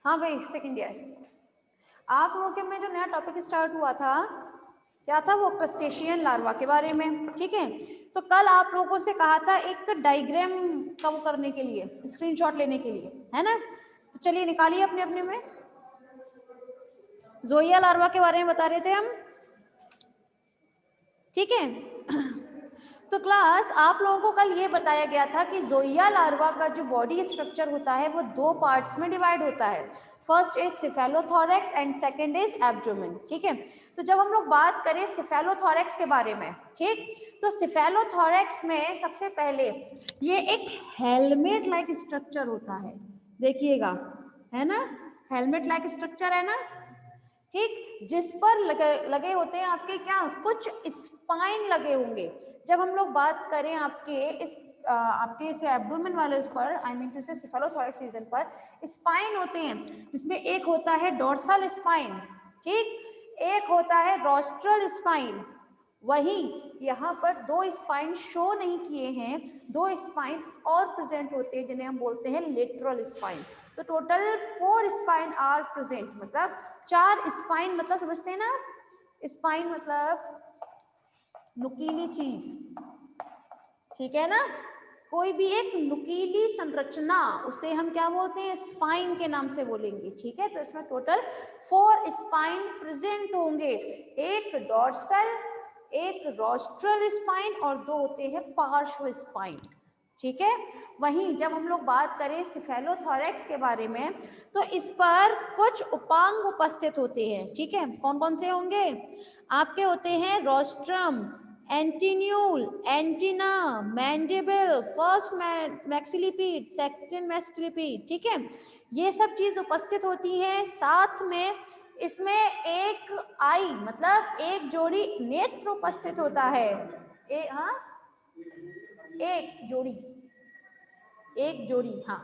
हाँ भाई second year. आप लोगों के में जो नया टॉपिक स्टार्ट हुआ था क्या था, वो क्रस्टेशियन लार्वा के बारे में, ठीक है। तो कल आप लोगों से कहा था एक डायग्राम का वो करने के लिए, स्क्रीनशॉट लेने के लिए, है ना। तो चलिए निकालिए अपने अपने में। जोइया लार्वा के बारे में बता रहे थे हम, ठीक है। तो क्लास आप लोगों को कल ये बताया गया था कि जोइया लार्वा का जो बॉडी स्ट्रक्चर होता है वो दो पार्ट्स में डिवाइड होता है। First is cephalothorax and second is abdomen, ठीक है। तो जब हम लोग बात करें सिफेलोथोरैक्स के बारे में, ठीक, तो सिफेलोथोरैक्स में सबसे पहले ये एक हेलमेट लाइक स्ट्रक्चर होता है, देखिएगा, है ना, हेलमेट लाइक स्ट्रक्चर है ना, ठीक, जिस पर लगे होते हैं आपके क्या, कुछ स्पाइन लगे होंगे। जब हम लोग बात करें आपके इस एब्डोमेन वाले उस पर, आई मीन टू से सिफेलोथोरैक्स रीजन पर स्पाइन होते हैं, जिसमें एक होता है डोर्सल स्पाइन, ठीक, एक होता है रोस्ट्रल स्पाइन। वही यहाँ पर दो स्पाइन शो नहीं किए हैं, दो स्पाइन और प्रेजेंट होते हैं जिन्हें हम बोलते हैं लेटरल स्पाइन। तो टोटल 4 स्पाइन आर प्रेजेंट, मतलब 4 स्पाइन, मतलब समझते हैं ना, स्पाइन मतलब नुकीली चीज, ठीक है ना, कोई भी एक नुकीली संरचना उसे हम क्या बोलते हैं, स्पाइन के नाम से बोलेंगे, ठीक है। तो इसमें टोटल 4 स्पाइन प्रेजेंट होंगे, एक डोर्सल, एक रोस्ट्रल स्पाइन और 2 होते हैं पार्श्व स्पाइन, ठीक है। वहीं जब हम लोग बात करें सिफेलोथोरैक्स के बारे में, तो इस पर कुछ उपांग उपस्थित होते हैं, ठीक है। कौन कौन से होंगे आपके, होते हैं rostrum, antennule, antenna, mandible, first maxilliped, second maxilliped, ठीक है। ये सब चीज उपस्थित होती है। साथ में इसमें एक आई मतलब एक जोड़ी नेत्र उपस्थित होता है, हाँ, एक जोड़ी, हाँ,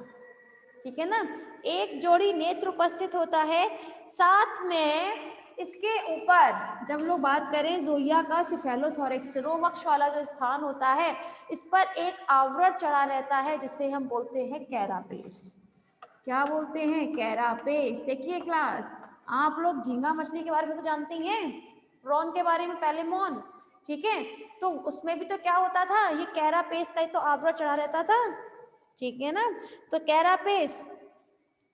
ठीक है ना, एक जोड़ी नेत्र उपस्थित होता है। साथ में इसके ऊपर जब लोग बात करें जोइया का सिफेलोथोरैक्स सिरोवक्ष वाला जो स्थान होता है, इस पर एक आवरण चढ़ा रहता है जिसे हम बोलते हैं कैरापेस। क्या बोलते हैं, कैरापेस। देखिए क्लास, आप लोग झींगा मछली के बारे में तो जानते ही हैं, प्रॉन के बारे में पैलेमोन, ठीक है। तो उसमें भी तो क्या होता था, ये कैरापेस का ही तो आवरण चढ़ा रहता था, ठीक है ना। तो कैरापेस।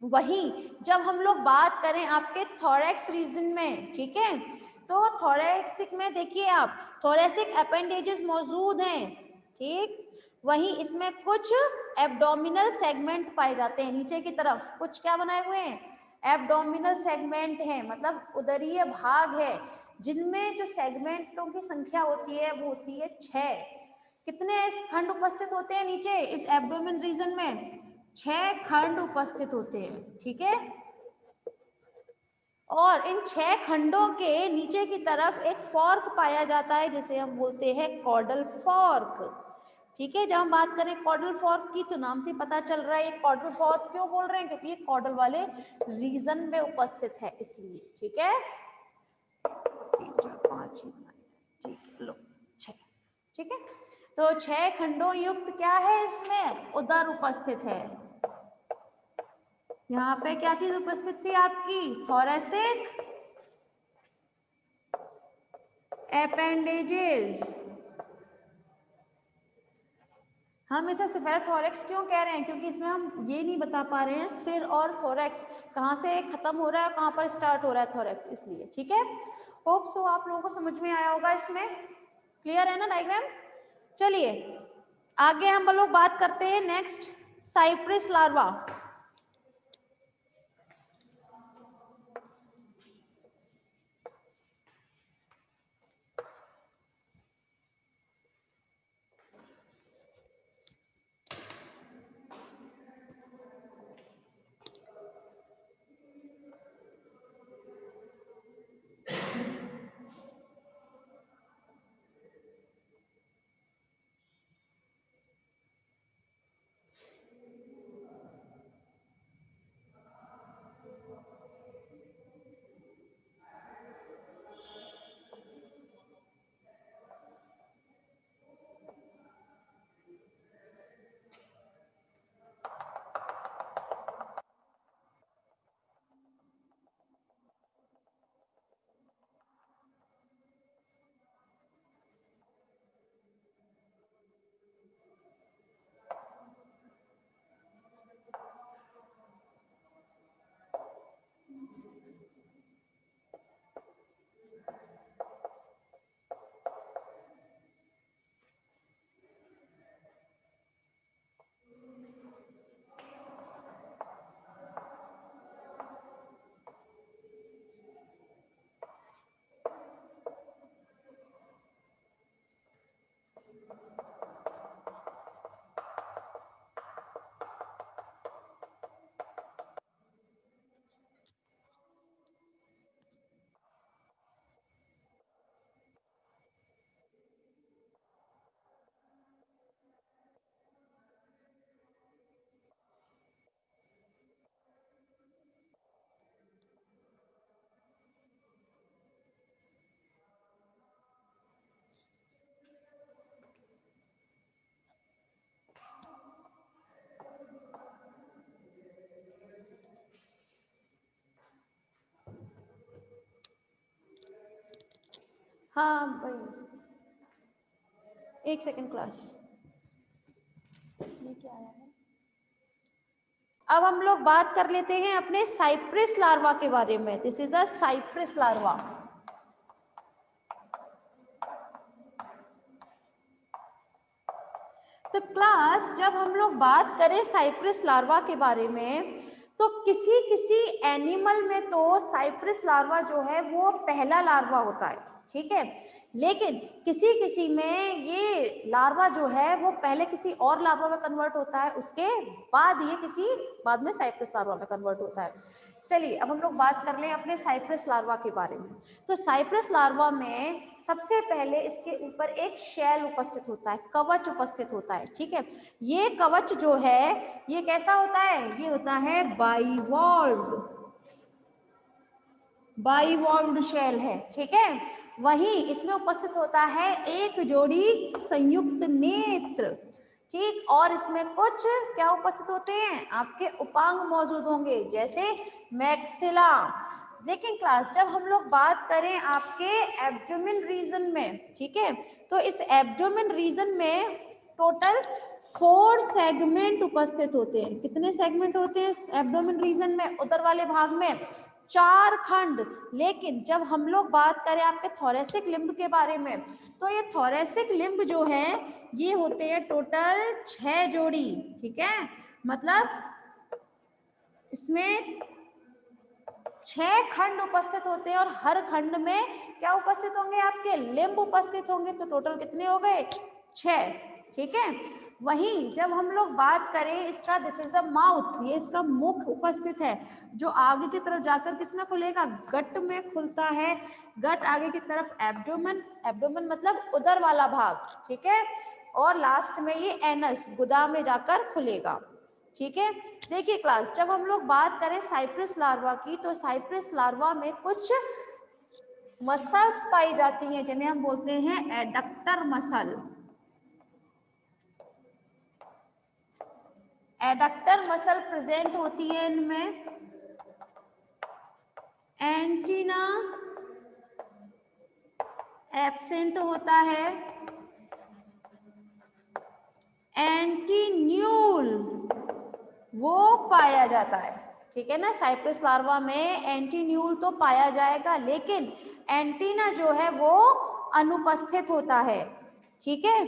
वही जब हम लोग बात करें आपके थोरैक्स रीजन में, ठीक है, तो थोरैक्सिक में देखिए आप थोरैसिक अपेंडेजेस मौजूद हैं, ठीक। वहीं इसमें कुछ एब्डोमिनल सेगमेंट पाए जाते हैं, नीचे की तरफ कुछ क्या बनाए हुए हैं, एब्डोमिनल सेगमेंट हैं, मतलब उदरीय भाग है, जिनमें जो सेगमेंटों की संख्या होती है वो होती है 6। कितने खंड उपस्थित होते हैं नीचे इस एब्डोमेन रीजन में, 6 खंड उपस्थित होते हैं, ठीक है। और इन 6 खंडों के नीचे की तरफ एक फॉर्क पाया जाता है जिसे हम बोलते हैं कॉर्डल फॉर्क, ठीक है। जब हम बात करें कॉर्डल फॉर्क की, तो नाम से पता चल रहा है ये कॉर्डल फॉर्क क्यों बोल रहे हैं, क्योंकि ये कॉर्डल वाले रीजन में उपस्थित है इसलिए, ठीक है। 3 4 5 ठीक है, लो 6, ठीक है। तो 6 खंडों युक्त क्या है, इसमें उदर उपस्थित है। यहाँ पे क्या चीज उपस्थित थी आपकी, थोरैसिक एपेंडेजेस। हम इसे सिफेलोथोरैक्स क्यों कह रहे हैं, क्योंकि इसमें हम ये नहीं बता पा रहे हैं सिर और थोरैक्स कहाँ से खत्म हो रहा है, कहाँ पर स्टार्ट हो रहा है थोरैक्स, इसलिए, ठीक है। होप सो आप लोगों को समझ में आया होगा, इसमें क्लियर है ना डायग्राम। चलिए आगे हम लोग बात करते हैं नेक्स्ट, साइप्रिस लार्वा। हाँ भाई, एक सेकंड क्लास, ये क्या आया है? अब हम लोग बात कर लेते हैं अपने साइप्रिस लार्वा के बारे में। This is a cypris larva. तो क्लास, जब हम लोग बात करें साइप्रिस लार्वा के बारे में, तो किसी किसी एनिमल में तो साइप्रिस लार्वा जो है वो पहला लार्वा होता है, ठीक है, लेकिन किसी किसी में ये लार्वा जो है वो पहले किसी और लार्वा में कन्वर्ट होता है, उसके बाद ये किसी बाद में साइप्रिस लार्वा में कन्वर्ट होता है। चलिए अब हम लोग बात कर लें अपने साइप्रिस लार्वा के बारे में। तो साइप्रिस लार्वा में सबसे पहले इसके ऊपर एक शेल उपस्थित होता है, कवच उपस्थित होता है, ठीक है। ये कवच जो है ये कैसा होता है? ये होता है बाइवॉल्व्ड शेल है, ठीक है। वहीं इसमें उपस्थित होता है एक जोड़ी संयुक्त नेत्र, ठीक, और इसमें कुछ क्या उपस्थित होते हैं? आपके उपांग मौजूद होंगे, जैसे मैक्सिला। लेकिन क्लास, जब हम लोग बात करें आपके एब्डोमेन रीजन में, ठीक है, तो इस एब्डोमेन रीजन में टोटल 4 सेगमेंट उपस्थित होते हैं। कितने सेगमेंट होते हैं एब्डोमेन रीजन में? उदर वाले भाग में 4 खंड। लेकिन जब हम लोग बात करें आपके थोरेसिक लिम्ब के बारे में, तो ये थोरेसिक लिम्ब जो है ये होते हैं टोटल 6 जोड़ी, ठीक है। मतलब इसमें 6 खंड उपस्थित होते हैं और हर खंड में क्या उपस्थित होंगे? आपके लिम्ब उपस्थित होंगे। तो टोटल कितने हो गए? 6, ठीक है। वहीं जब हम लोग बात करें इसका, दिस इज द माउथ, ये इसका मुख उपस्थित है, जो आगे की तरफ जाकर किसमें खुलेगा? गट में खुलता है। गट आगे की तरफ एब्डोमेन, एब्डोमेन मतलब उदर वाला भाग, ठीक है, और लास्ट में ये एनस, गुदा में जाकर खुलेगा, ठीक है। देखिए क्लास, जब हम लोग बात करें साइप्रिस लार्वा की, तो साइप्रिस लार्वा में कुछ मसल्स पाई जाती हैं जिन्हें हम बोलते हैं adductor muscle. Adductor muscle present होती है इनमें। एंटीना एब्सेंट होता है। एंटीन्यूल वो पाया जाता है, ठीक है ना। साइप्रिस लार्वा में एंटीन्यूल तो पाया जाएगा, लेकिन एंटीना जो है वो अनुपस्थित होता है, ठीक है।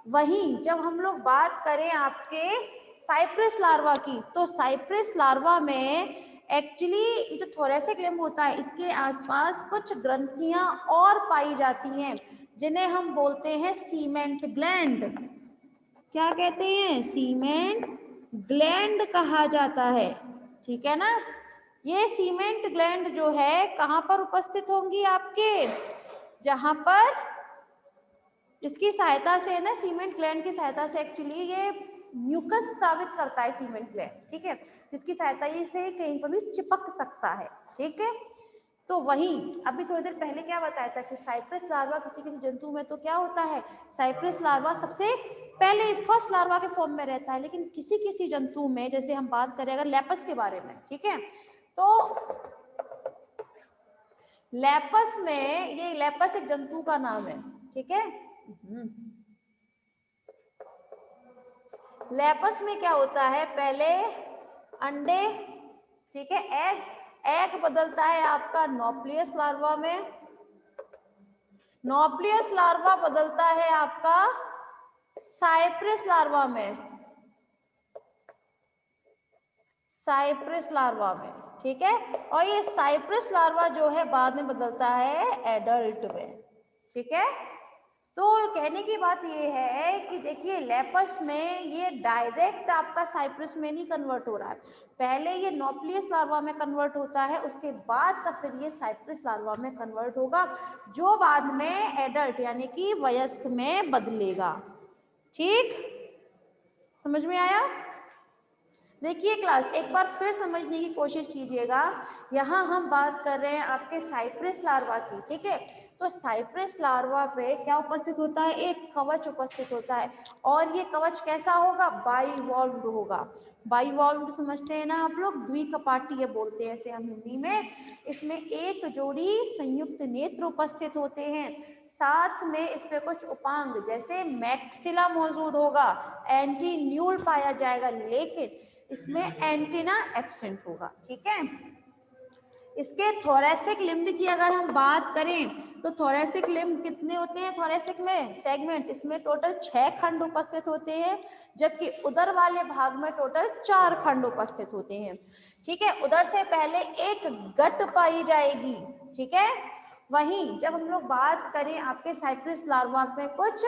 वहीं जब हम लोग बात करें आपके साइप्रिस लार्वा की, तो साइप्रिस लार्वा में एक्चुअली जो थोरेसिक लिम्ब होता है इसके आसपास कुछ ग्रंथियां और पाई जाती हैं, जिन्हें हम बोलते हैं सीमेंट ग्लैंड। क्या कहते हैं? सीमेंट ग्लैंड कहा जाता है, ठीक है ना। ये सीमेंट ग्लैंड जो है कहाँ पर उपस्थित होंगी? आपके जहां पर इसकी सहायता से ना, सीमेंट ग्लैंड की सहायता से एक्चुअली ये म्यूकस स्रावित करता है सीमेंट ग्लैंड, ठीक है, जिसकी सहायता से कहीं पर भी चिपक सकता है, ठीक है। तो वहीं अभी थोड़ी देर पहले क्या बताया था कि साइप्रिस लार्वा किसी किसी जंतु में तो क्या होता है? साइप्रिस लार्वा सबसे पहले फर्स्ट लार्वा के फॉर्म में रहता है, लेकिन किसी किसी जंतु में, जैसे हम बात करें अगर लेपस के बारे में, ठीक है, तो लेपस में, ये लेपस एक जंतु का नाम है, ठीक है। लेपस में क्या होता है? पहले अंडे, ठीक है, एग बदलता है आपका नॉप्लियस लार्वा में। नॉप्लियस लार्वा बदलता है आपका साइप्रिस लार्वा में, साइप्रिस लार्वा में, ठीक है। और ये साइप्रिस लार्वा जो है बाद में बदलता है एडल्ट में, ठीक है। तो कहने की बात ये है कि देखिए लेपस में ये डायरेक्ट आपका साइप्रिस में नहीं कन्वर्ट हो रहा है, पहले ये नॉप्लियस लार्वा में कन्वर्ट होता है, उसके बाद का फिर ये साइप्रिस लार्वा में कन्वर्ट होगा, जो बाद में एडल्ट यानी कि वयस्क में बदलेगा, ठीक, समझ में आया। देखिए क्लास, एक बार फिर समझने की कोशिश कीजिएगा। यहाँ हम बात कर रहे हैं आपके साइप्रस लार्वा की, ठीक है। तो साइप्रस लार्वा पे क्या उपस्थित होता है, एक कवच उपस्थित होता है, और ये कवच कैसा होगा, बाइवॉल्व्ड होगा। बाइवॉल्व्ड समझते हैं ना आप लोग, द्विकपाटीय बोलते हैं इसे हम हिंदी में। इसमें एक जोड़ी संयुक्त नेत्र उपस्थित होते हैं, साथ में इस पे कुछ उपांग जैसे मैक्सिला मौजूद होगा, एंटीन्यूल पाया जाएगा, लेकिन इसमें एंटीना एब्सेंट होगा, ठीक है। इसके थोरेसिक लिम्ब की अगर हम बात करें तो थोरेसिक लिम्ब कितने होते हैं, थोरेसिक में सेगमेंट, इसमें टोटल 6 खंड उपस्थित होते हैं, जबकि उदर वाले भाग में टोटल 4 खंड उपस्थित होते हैं, ठीक है। उदर से पहले एक गट पाई जाएगी, ठीक है। वहीं जब हम लोग बात करें आपके साइप्रस लार्वा में कुछ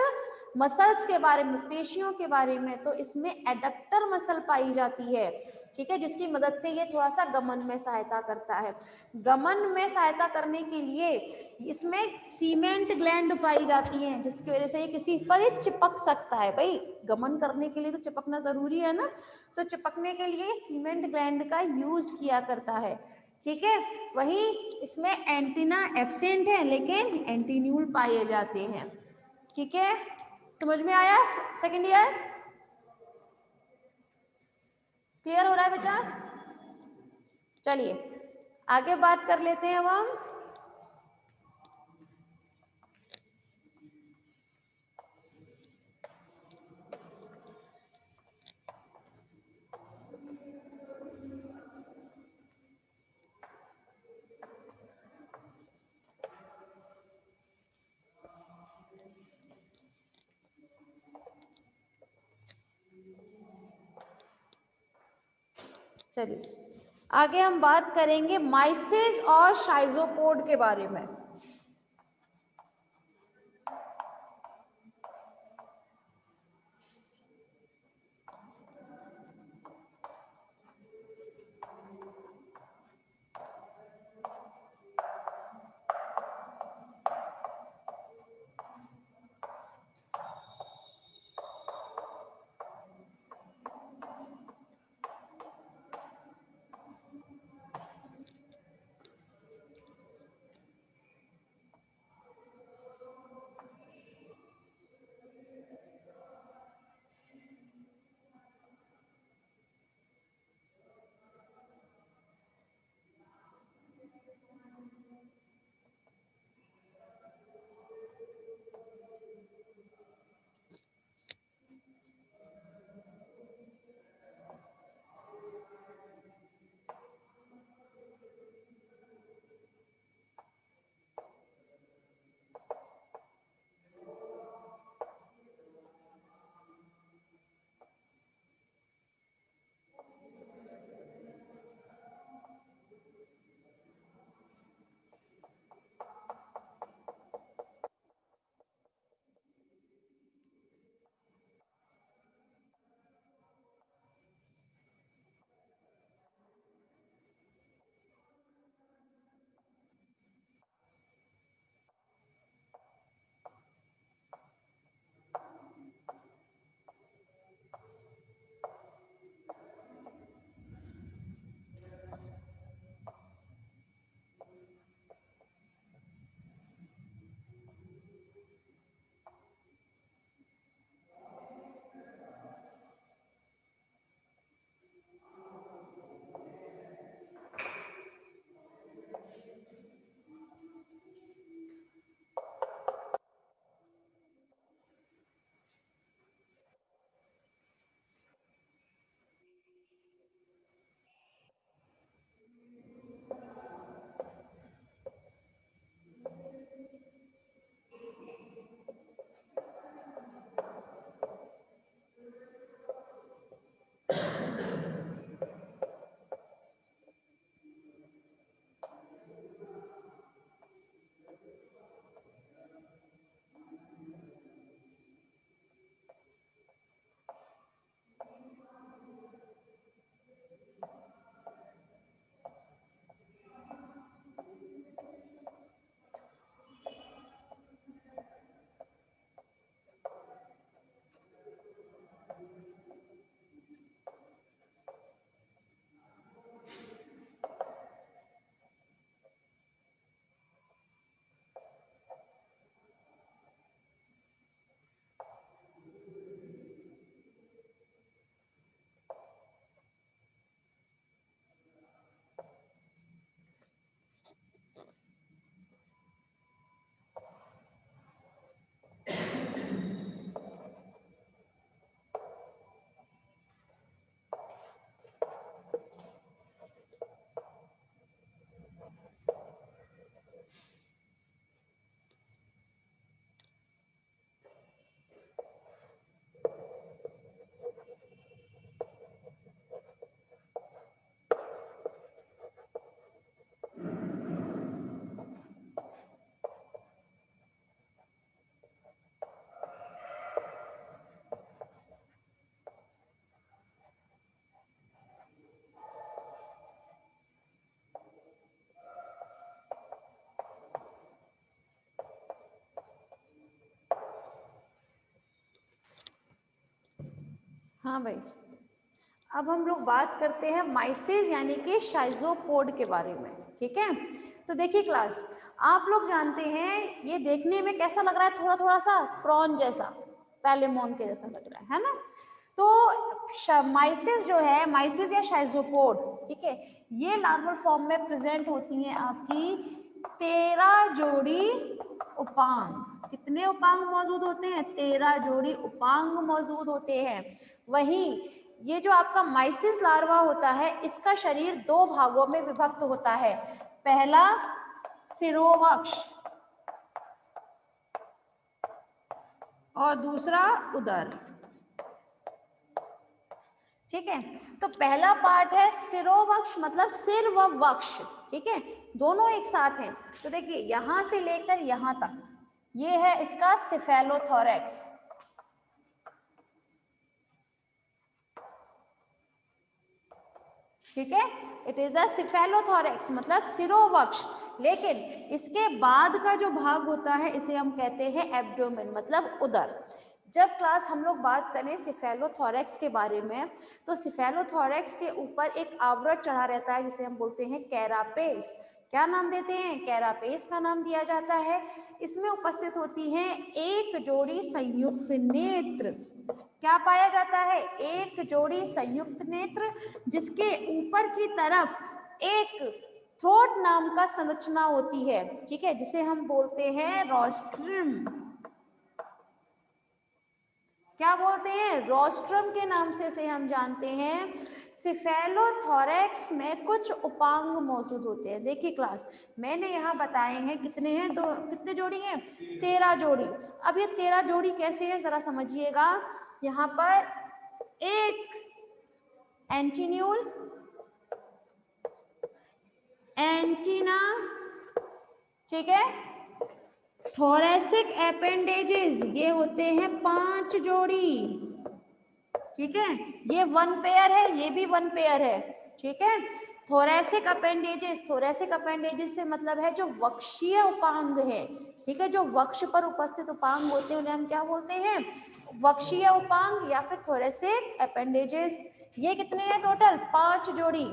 मसल्स के बारे में, पेशियों के बारे में, तो इसमें एडक्टर मसल पाई जाती है, ठीक है, जिसकी मदद से ये थोड़ा सा गमन में सहायता करता है। गमन में सहायता करने के लिए इसमें सीमेंट ग्लैंड पाई जाती हैं, जिसकी वजह से ये किसी पर ही चिपक सकता है। भाई गमन करने के लिए तो चिपकना जरूरी है ना, तो चिपकने के लिए सीमेंट ग्लैंड का यूज किया करता है, ठीक है। वहीं इसमें एंटीना एब्सेंट है, लेकिन एंटीन्यूल पाए जाते हैं, ठीक है। समझ में आया सेकेंड ईयर, क्लियर हो रहा है बेटा। चलिए आगे बात कर लेते हैं अब हम। चलिए आगे हम बात करेंगे माइसेस और शाइजोपोड के बारे में। हाँ भाई, अब हम लोग बात करते हैं माइसेस यानी कि शाइजोपोड के बारे में। ठीक है, तो देखिए क्लास, आप लोग जानते हैं ये देखने में कैसा लग रहा है, थोड़ा थोड़ा सा प्रॉन जैसा, पैलेमोन के जैसा लग रहा है ना। तो माइसेस जो है, माइसेस या शाइजोपोड, ठीक है, ये लार्वल फॉर्म में प्रेजेंट होती हैं आपकी 13 जोड़ी उपांग। कितने उपांग मौजूद होते हैं? 13 जोड़ी उपांग मौजूद होते हैं। वहीं ये जो आपका माइसिस लार्वा होता है, इसका शरीर 2 भागों में विभक्त होता है। पहला सिरोवक्ष और दूसरा उदर। ठीक है, तो पहला पार्ट है सिरोवक्ष, मतलब सिर व वक्ष। ठीक है, दोनों एक साथ हैं। तो देखिए यहां से लेकर यहां तक ये है इसका सिफेलोथोरैक्स। ठीक है, इट इज अ सिफेलोथोरैक्स मतलब सिरोवक्ष। लेकिन इसके बाद का जो भाग होता है इसे हम कहते हैं एब्डोमेन, मतलब उदर। जब क्लास हम लोग बात करें सिफेलोथोरैक्स के बारे में, तो सिफेलोथोरैक्स के ऊपर एक आवरण चढ़ा रहता है जिसे हम बोलते हैं कैरापेस। क्या नाम देते हैं? कैरापेस का नाम दिया जाता है। इसमें उपस्थित होती हैं एक जोड़ी संयुक्त नेत्र। क्या पाया जाता है? एक जोड़ी संयुक्त नेत्र, जिसके ऊपर की तरफ एक थ्रोट नाम का संरचना होती है। ठीक है, जिसे हम बोलते हैं रोस्ट्रम। क्या बोलते हैं? रोस्ट्रम के नाम से इसे हम जानते हैं। सिफेलोथोरैक्स में कुछ उपांग मौजूद होते हैं। देखिए क्लास, मैंने यहाँ बताए हैं कितने हैं, कितने जोड़ी हैं? 13 जोड़ी। अब ये 13 जोड़ी कैसे हैं जरा समझिएगा। यहाँ पर एक एंटीन्यूल, एंटीना, ठीक है, थोरेसिक एपेंडेजेस, ये होते हैं 5 जोड़ी। ठीक है, ये 1 पेयर है, ये भी 1 पेयर है। ठीक है, थोरेसिक अपेंडेजेस, थोरेसिक अपेंडेजेस से मतलब है जो वक्षीय उपांग है। ठीक है, जो वक्ष पर उपस्थित उपांग होते हैं उन्हें हम क्या बोलते हैं? वक्षीय उपांग या फिर थोरेसिक अपेंडेजेस। ये कितने हैं टोटल? 5 जोड़ी।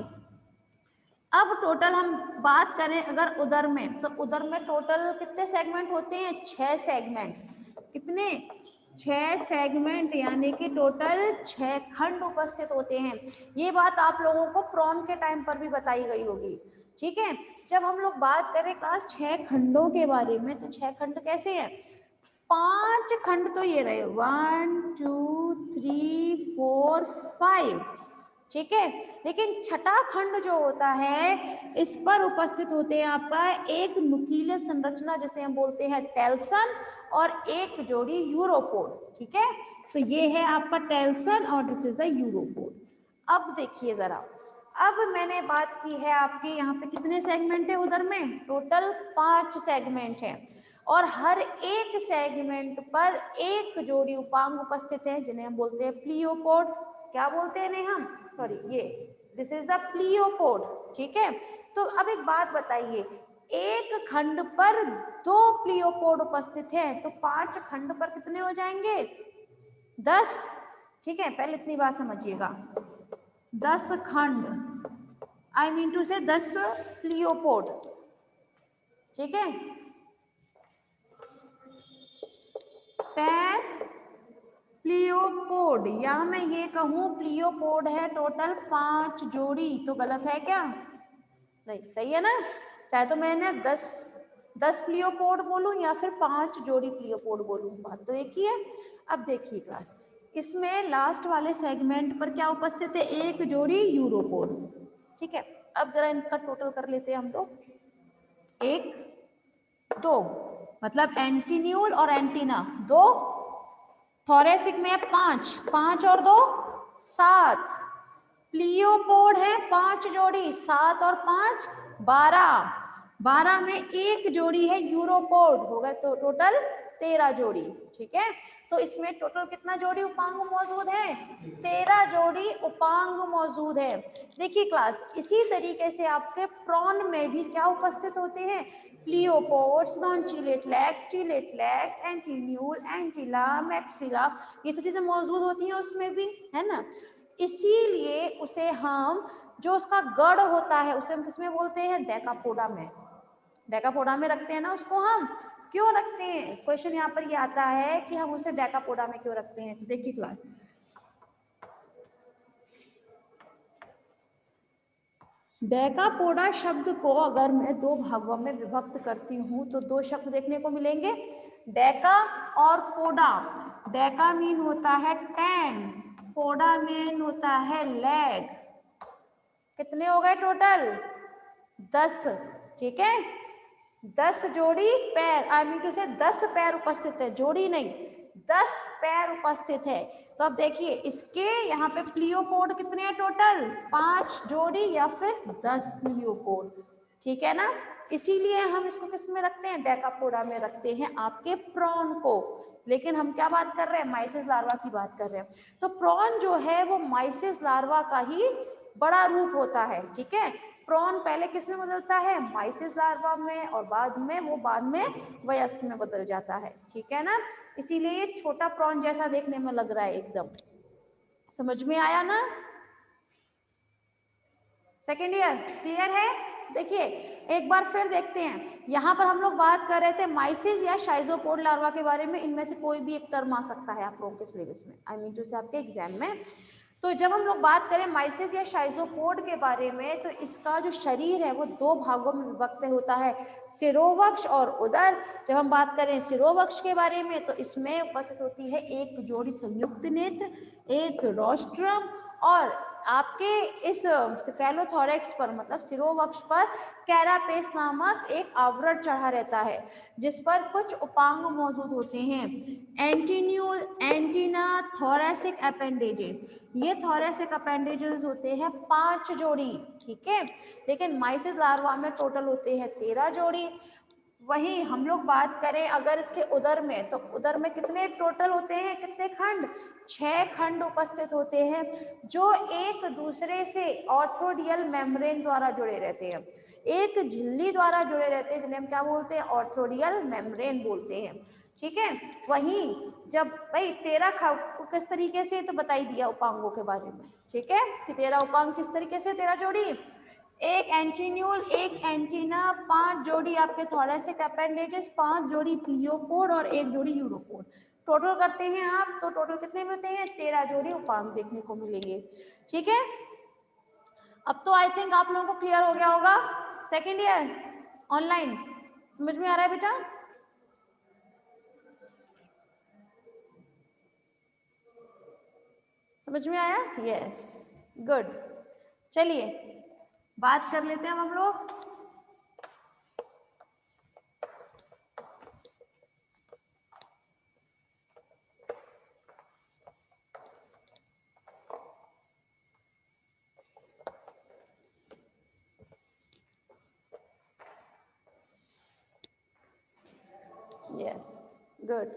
अब टोटल हम बात करें अगर उदर में, तो उदर में टोटल कितने सेगमेंट होते हैं? 6 सेगमेंट। कितने? 6 सेगमेंट, यानी कि टोटल 6 खंड उपस्थित होते हैं। ये बात आप लोगों को प्रॉन के टाइम पर भी बताई गई होगी। ठीक है, जब हम लोग बात करें क्लास 6 खंडों के बारे में, तो 6 खंड कैसे हैं? 5 खंड तो ये रहे, 1 2 3 4 5। ठीक है, लेकिन छठा खंड जो होता है, इस पर उपस्थित होते हैं आपका एक नुकीले संरचना जिसे हम बोलते हैं टेल्सन, और एक जोड़ी यूरोपोड। ठीक है, तो ये है आपका टेल्सन और दिस इज अ यूरोपोड। अब देखिए जरा, अब मैंने बात की है आपके यहाँ पे कितने सेगमेंट है उधर में? टोटल 5 सेगमेंट है, और हर एक सेगमेंट पर एक जोड़ी उपांग उपस्थित है जिन्हें हम बोलते हैं प्लियोपोड। क्या बोलते हैं हम? सॉरी, ये दिस इज द प्लियोपोड। ठीक है, तो अब एक बात बताइए, एक खंड पर 2 प्लियोपोड उपस्थित हैं, तो 5 खंड पर कितने हो जाएंगे? 10। ठीक है, पहले इतनी बात समझिएगा, 10 खंड, आई मीन टू से 10 प्लियोपोड। ठीक है, पैर प्लियोपोड, या मैं ये कहूं प्लियोपोड है टोटल 5 जोड़ी, तो गलत है क्या? नहीं, सही है ना? चाहे तो मैंने 10 प्लियोपोड बोलूं या फिर 5 जोड़ी प्लियोपोड बोलूं, बात तो एक ही है। अब देखिए क्लास, इसमें लास्ट वाले सेगमेंट पर क्या उपस्थित है? एक जोड़ी यूरोपोड। ठीक है, अब जरा इनका टोटल कर लेते हैं हम लोग। 1 2, मतलब एंटीन्यूल और एंटीना 2, थोरेसिक में 5, 5 और 2 7, प्लियोपोड है 5 जोड़ी, 7 और 5 12, 12 में एक जोड़ी है यूरोपोड, होगा तो टोटल 13 जोड़ी, ठीक है। तो इसमें टोटल कितना जोड़ी उपांग मौजूद है? 13 जोड़ी उपांग मौजूद है। देखिए क्लास, इसी तरीके से आपके प्रॉन में भी क्या उपस्थित होते हैं? Pleopods, non-chelate legs, chelate legs, antennule, एंटीला, मैक्सिला, ये सब चीजें मौजूद होती हैं उसमें भी, है ना। इसीलिए उसे हम, जो उसका गढ़ होता है उसे हम किसमें बोलते हैं? डेकापोडा में। डेकापोडा में रखते हैं ना उसको हम। क्यों रखते हैं? क्वेश्चन यहाँ पर ये आता है कि हम उसे डेकापोडा में क्यों रखते हैं। तो देखिए क्लास, डेकापोडा शब्द को अगर मैं दो भागों में विभक्त करती हूँ तो दो शब्द देखने को मिलेंगे, डेका और पोडा। डेका मीन होता है 10, पोडा मीन होता है लेग। कितने हो गए टोटल? 10, ठीक है। 10 जोड़ी पैर, आई मीन टू से 10 पैर उपस्थित है, जोड़ी नहीं, 10 पैर उपस्थित है। तो अब देखिए इसके यहाँ पे प्लियोपोड कितने हैं टोटल? 5 जोड़ी या फिर 10 प्लियोपोड, ठीक है ना। इसीलिए हम इसको किस में रखते हैं? डेकापोडा में रखते हैं आपके प्रॉन को। लेकिन हम क्या बात कर रहे हैं? माइसिस लार्वा की बात कर रहे हैं। तो प्रॉन जो है वो माइसिस लार्वा का ही बड़ा रूप होता है, ठीक है। प्रॉन पहले किस में बदलता है? माइसिस लार्वा में, और बाद में वयस्क में बदल जाता है, ठीक है ना। इसीलिए ये छोटा प्रॉन जैसा देखने में लग रहा है एकदम। समझ में आया ना? सेकेंड ईयर क्लियर है? देखिए एक बार फिर देखते हैं, यहाँ पर हम लोग बात कर रहे थे माइसिस या शाइजोपोड लार्वा के बारे में। इनमें से कोई भी एक टर्म आ सकता है आप लोगों के सिलेबस में, आई मीन टू से आपके एग्जाम में। तो जब हम लोग बात करें माइसिस या शाइजोपोड के बारे में, तो इसका जो शरीर है वो दो भागों में विभक्त होता है, सिरोवक्ष और उदर। जब हम बात करें सिरोवक्ष के बारे में तो इसमें उपस्थित होती है एक जोड़ी संयुक्त नेत्र, एक रोस्ट्रम, और आपके इस सेफेलोथोरैक्स पर मतलब सिरोवक्ष पर कैरापेस नामक एक आवरण चढ़ा रहता है जिस पर कुछ उपांग मौजूद होते हैं, एंटीन्यूल, एंटीना, थोरैसिक अपेंडेजेस। ये थोरैसिक अपेंडेजेस होते हैं 5 जोड़ी, ठीक है। लेकिन माइसिस लार्वा में टोटल होते हैं 13 जोड़ी। वहीं हम लोग बात करें अगर इसके उदर में, तो उदर में कितने टोटल होते हैं? कितने खंड? 6 खंड उपस्थित होते हैं जो एक दूसरे से ऑर्थोडियल मेम्ब्रेन द्वारा जुड़े रहते हैं, एक झिल्ली द्वारा जुड़े रहते हैं, जिन्हें हम क्या बोलते हैं? ऑर्थोडियल मेम्ब्रेन बोलते हैं, ठीक है। वहीं जब भाई 13 किस तरीके से, तो बता ही दिया उपांगों के बारे में, ठीक है, कि 13 उपांग किस तरीके से, 13 जोड़ी, एक एंटीन्यूल, एक एंटीना, 5 जोड़ी आपके थोरैसिक अपेंडेजेस, 5 जोड़ी प्लियोपोड और 1 जोड़ी यूरोपोड। टोटल करते हैं आप तो टोटल कितने मिलते हैं? 13 जोड़ी उपांग देखने को मिलेंगे, ठीक है। अब तो आई थिंक आप लोगों को क्लियर हो गया होगा। सेकेंड ईयर ऑनलाइन समझ में आ रहा है बेटा? समझ में आया? Yes, good. चलिए बात कर लेते हैं हम लोग। Yes, good.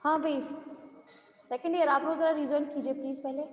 हाँ भाई, सेकेंड ईयर आप लोग जरा रिजॉइन कीजिए प्लीज पहले।